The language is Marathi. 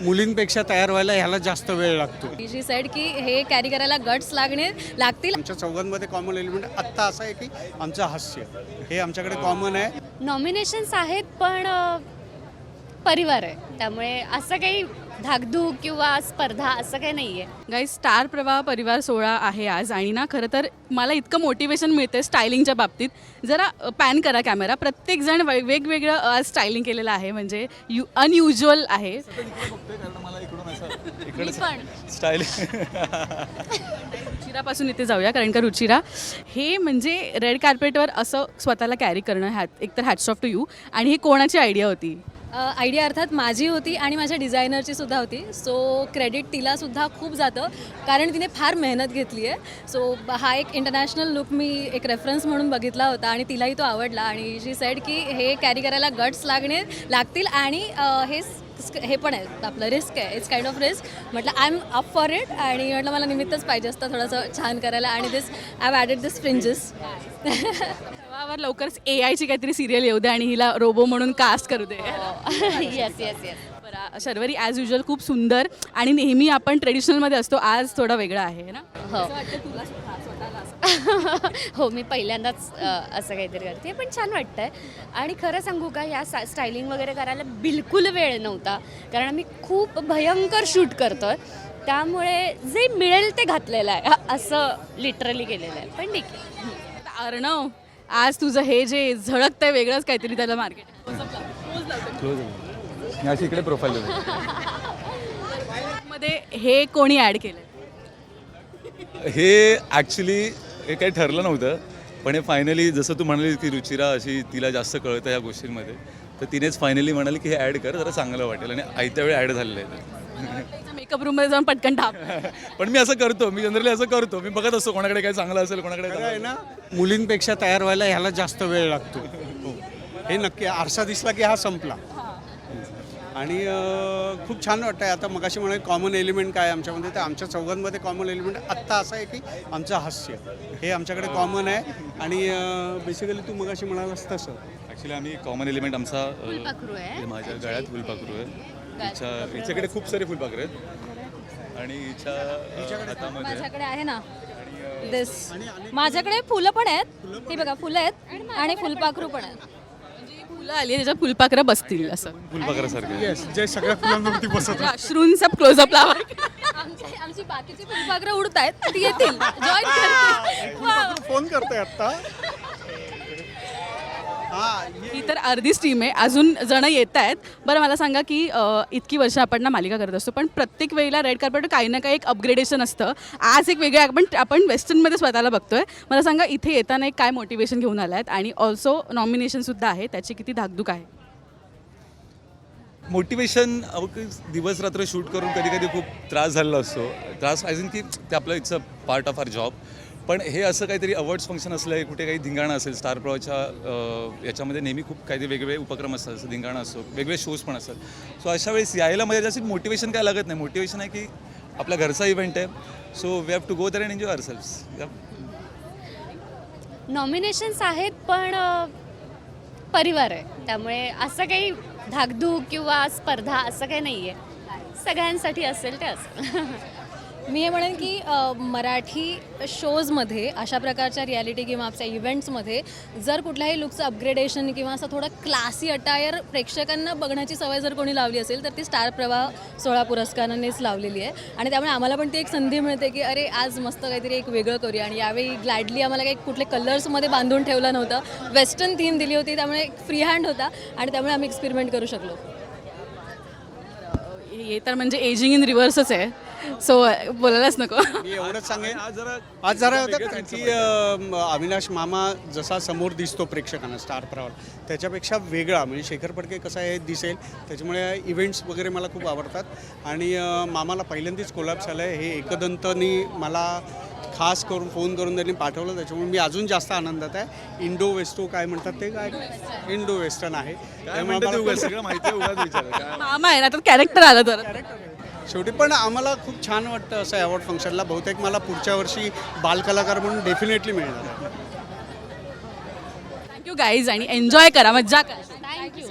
मुलींपेक्षा तयार व्हायला ह्याला जास्त वेळ लागतो. शी सेड की हे कॅरी करायला गट्स लागतील. आमच्या चौघांमध्ये कॉमन एलिमेंट आत्ता असं आहे की आमचं हास्य हे आमच्याकडे कॉमन आहे. नॉमिनेशन्स आहेत पण परिवार आहे, त्यामुळे असं काही धाकधूक किंवा स्पर्धा असं काही नाही आहे. गाईज, स्टार प्रवाह परिवार सोहळा आहे आज आणि ना खरं तर मला इतकं मोटिवेशन मिळतं स्टायलिंगच्या बाबतीत. जरा पॅन करा कॅमेरा. प्रत्येकजण वेगवेगळं आज स्टायलिंग केलेलं आहे, म्हणजे अनयुज्युअल आहे. रुचिरापासून इथे जाऊया, कारण का रुचिरा हे म्हणजे रेड कार्पेटवर असं स्वतःला कॅरी करणं एकतर हॅट्स ऑफ टू यू. आणि ही कोणाची आयडिया होती? आयडिया अर्थात माझी होती आणि माझ्या डिझायनरची सुद्धा होती. सो क्रेडिट तिलासुद्धा खूप जातं, कारण तिने फार मेहनत घेतली आहे. सो हा एक इंटरनॅशनल लुक मी एक रेफरन्स म्हणून बघितला होता आणि तिलाही तो आवडला. आणि शी सेड की हे कॅरी करायला गट्स लागतील आणि हे पण आहे, आपलं रिस्क आहे, इट्स काइंड ऑफ रिस्क. म्हटलं I am up for it. आणि म्हटलं मला निमित्तच पाहिजे असतं थोडंसं छान करायला. आणि I have added this fringes. तेव्हावर लवकरच AI ची काहीतरी सिरियल येऊ दे आणि हिला रोबो म्हणून कास्ट करू दे. Yes yes yes. बरं, शर्वरी ॲज युजल खूप सुंदर आणि नेहमी आपण ट्रेडिशनलमध्ये असतो, आज थोडा वेगळा आहे ना? हो हो, मी पहिल्यांदाच असं काहीतरी करते, पण छान वाटतंय. आणि खरं सांगू का, या स्टायलिंग वगैरे करायला बिलकुल वेळ नव्हता, कारण आम्ही खूप भयंकर शूट करतोय, त्यामुळे जे मिळेल ते घातलेलं आहे, असं लिटरली केलेलं आहे. पण ठीक आहे. अर्णव, आज तुझं हे जे झळकतंय वेगळंच काहीतरी त्याला मार्केट अशी इकडे प्रोफाईल मध्ये हे कोणी ॲड केलं? हे ॲक्च्युली हे काही ठरलं नव्हतं, पण हे फायनली जसं तू म्हणाली की रुचिरा अशी तिला जास्त कळतं या गोष्टींमध्ये, तर तिनेच फायनली म्हणाली की हे ॲड कर, जरा चांगलं वाटेल. आणि आयत्या वेळी ॲड झालेलं आहे. मेकअप रूममध्ये जाऊन पटकन टाक. पण मी असं करतो, मी जनरली असं करतो, मी बघत असतो कोणाकडे काय चांगलं असेल, कोणाकडे खरं आहे ना, मुलींपेक्षा तयार व्हायला ह्याला जास्त वेळ लागतो. हे नक्की. आरसा दिसला की हा संपला. आणि खूप छान वाटतं आहे. आता मगाशी म्हणाले कॉमन एलिमेंट काय आमच्यामध्ये, तर आमच्या चौघांमध्ये कॉमन एलिमेंट आत्ता असं आहे की आमचं हास्य हे आमच्याकडे कॉमन आहे. आणि बेसिकली तू मगाशी म्हणालास तसं ॲक्च्युली आम्ही कॉमन एलिमेंट आमचा फुलपाखरू आहे. माझ्या गळ्यात फुलपाखरू आहे. हिच्याकडे खूप सारे फुलपाखरू आहेत आणि हिच्या हातामध्ये माझ्याकडे आहे ना दिस. माझ्याकडे फुलं पण आहेत, ही बघा फुलं आहेत आणि फुलपाखरू पण आहेत. फुलं आली त्याच्यात फुलपाखरं बसतील असं फुलपाखरासारखं. येस, जे सगळ्या फुलांवरती बसत. अश्रूंचा क्लोजअप लावा. आमची बाकीची फुलपाखरं उडत आहेत, ती येतील, जॉईन करतील. फोन करते आत्ता. ही तर अर्धीच टीम आहे, अजून जण येत आहेत. बरं, मला सांगा की इतकी वर्ष आपण ना मालिका करत असतो, पण प्रत्येक वेळेला रेड कार्पेटवर काही ना काही एक अपग्रेडेशन असतं. आज एक वेगळं आपण वेस्टर्नमध्ये स्वतःला बघतोय. मला सांगा, इथे येताना एक काय मोटिवेशन घेऊन आला आहेत आणि ऑल्सो नॉमिनेशनसुद्धा आहे, त्याची किती धाकधूक आहे? मोटिवेशन दिवस रात्र शूट करून कधी कधी खूप त्रास झालेला असतो. त्रास ॲज इन की ते आपलं it's a part of our job. पण हे असं काहीतरी अवॉर्ड्स फंक्शन असलं, कुठे काही धिंगाणं असेल, स्टार प्रवाहच्या याच्यामध्ये नेहमी खूप काहीतरी वेगवेगळे उपक्रम असतात, जसं धिंगाणं असतो, वेगवेगळे शोज पण असतात. सो अशा वेळेस यायला म्हणजे जास्त मोटिवेशन काय लागत नाही. मोटिवेशन आहे की आपला घरचा इव्हेंट आहे, so we have to go there and enjoy ourselves. Nominations आहेत पण परिवार आहे, त्यामुळे असं काही धाकधूक किंवा स्पर्धा असं काही नाही आहे. सगळ्यांसाठी असेल ते असं. मी हे म्हणेन की मराठी शोजमध्ये अशा प्रकारच्या रियालिटी किंवा आपल्या इव्हेंट्समध्ये जर कुठल्याही लुकचं अपग्रेडेशन किंवा असं थोडं क्लासी अटायर प्रेक्षकांना बघण्याची सवय जर कोणी लावली असेल, तर ती स्टार प्रवाह सोहळा पुरस्कारानेच लावलेली आहे. आणि त्यामुळे आम्हाला पण ती एक संधी मिळते की अरे आज मस्त काहीतरी एक वेगळं करूया. आणि यावेळी ग्लॅडली आम्हाला काही कुठले कलर्समध्ये बांधून ठेवलं नव्हतं, वेस्टर्न थीम दिली होती, त्यामुळे फ्री हँड होता आणि त्यामुळे आम्ही एक्सपेरिमेंट करू शकलो. हे तर म्हणजे एजिंग इन रिव्हर्सच आहे, सो बोलायलाच नको. मी एवढंच सांगेन, आज जरा होतं की अविनाश मामा जसा समोर दिसतो प्रेक्षकांना स्टार प्रवाह, त्याच्यापेक्षा वेगळा म्हणजे शेखर फडके कसा हे दिसेल. त्याच्यामुळे इव्हेंट्स वगैरे मला खूप आवडतात. आणि मामाला पहिल्यांदाच कोलॅप्स झालं आहे, हे एकदंतनी मला खास करून फोन करून त्यांनी पाठवलं, त्याच्यामुळे मी अजून जास्त आनंदात आहे. इंडो वेस्टो काय म्हणतात ते, काय इंडो वेस्टर्न आहे, सगळं माहिती आहे. मामा आहे ना, तर कॅरेक्टर आलं तर शेवटी. पण आम्हाला खूप छान वाटतं असं अवॉर्ड फंक्शनला. बहुतेक मला पुढच्या वर्षी बालकलाकार म्हणून डेफिनेटली मिळणार आहे. थँक्यू गाईज, आणि एन्जॉय करा, मज्जा करा. थँक्यू.